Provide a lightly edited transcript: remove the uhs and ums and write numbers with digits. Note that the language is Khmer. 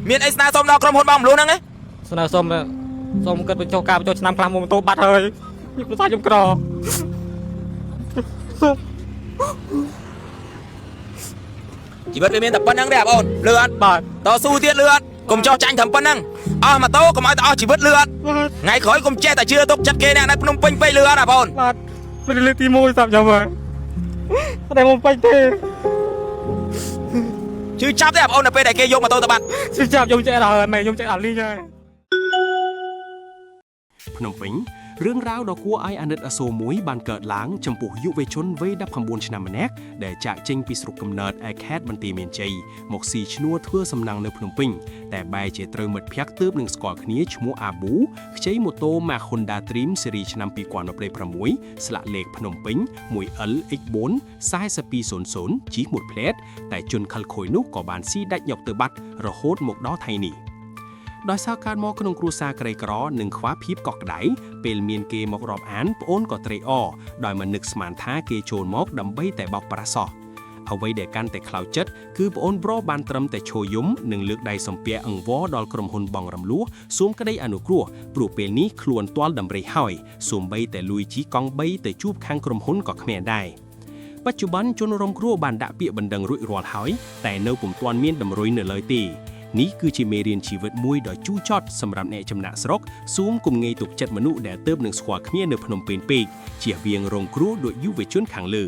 មានអីស្នើសុំដល់ក្រុមហ៊ុនបងមលូហ្នឹងឯង ស្នើសុំសូមគិតបញ្ចុះការបញ្ចុះឆ្នាំខ្លះមកបន្ទោបាត់ហើយខ្ញុំប្រសាខ្ញុំក្រ ជីវិតវាមានតែប៉ុណ្្នឹងទេបងលឿអត់ បាទ តស៊ូទៀតលឿអត់កុំចោះចាញ់ត្រឹមប៉ុណ្្នឹងអស់ម៉ូតូកុំឲ្យតែអស់ជីវិតលឿអត់ថ្ងៃក្រោយកុំចេះតែជឿទុកចិត្តគេអ្នកនៅភ្នំពេញពេកលឿអត់បង បាទមិនលើកទី1សម្រាប់ខ្ញុំហើយតែមកពេញទេ ជឿចាប់ទេបងនៅពេលដែលគេយកម៉ូតូទៅបាត់ ជិះចាប់ខ្ញុំចេះដល់ហើយម៉ែខ្ញុំចេះដល់លីងហើយ ភ្នំពេញរឿងរ៉ាវដ៏គួរឲ្យអាណិតអាសូរមួយបានកើតឡើងចំពោះយុវជនវ័យ19ឆ្នាំម្នាក់ដែលចាកចេញពីស្រុកកំណើតឯខេត្តបន្ទាយមានជ័យមកស៊ីឈ្នួលធ្វើសំណាងនៅភ្នំពេញតែបែរជាត្រូវមិត្តភ័ក្តិទើបនឹងស្គាល់គ្នាឈ្មោះអាប៊ូខ្ចីម៉ូតូ Honda Dream ស៊េរីឆ្នាំ2026ស្លាកលេខភ្នំពេញ 1LX4 4200 ជិះមួយផ្លែតតែជនខិលខូចនោះក៏បានស៊ីដាច់ញប់ទៅបាត់រហូតមកដល់ថ្ងៃនេះដោយសារកើតមកក្នុងគ្រួសារក្រីក្រនិងខ្វះភាពកក់ក្ដៅពេលមានគេមករាប់អានប្អូនក៏ត្រេកអរដោយមិននឹកស្មានថាគេចូលមកដើម្បីតែបោកប្រាស់សោះអ្វីដែលកាន់តែខ្លោចចិត្តគឺប្អូនប្រុសបានត្រឹមតែឈរយំនិងលើកដៃសំពះអង្វរដល់ក្រុមហ៊ុនបងរំលោះសូមក្តីអនុគ្រោះព្រោះពេលនេះខ្លួនទាល់ដំរីហើយសូម្បីតែលួយជីកង់3ទៅជួបខាងក្រុមហ៊ុនក៏គ្មានដែរបច្ចុប្បន្នជនរងគ្រោះបានដាក់ពាក្យបណ្ដឹងរួចរាល់ហើយតែនៅពុំទាន់មានតម្រុយនៅឡើយទេនេះគឺជាមេរៀនជីវិតមួយដ៏ជូរចត់សម្រាប់អ្នកចំណាក់ស្រុកស៊ូមគុំងាយទុកចិត្តមនុស្សដែលទើបនឹងស្គាល់គ្នានៅភ្នំពេញពេកជៀសវាងរងគ្រោះដោយយុវជនខាងលើ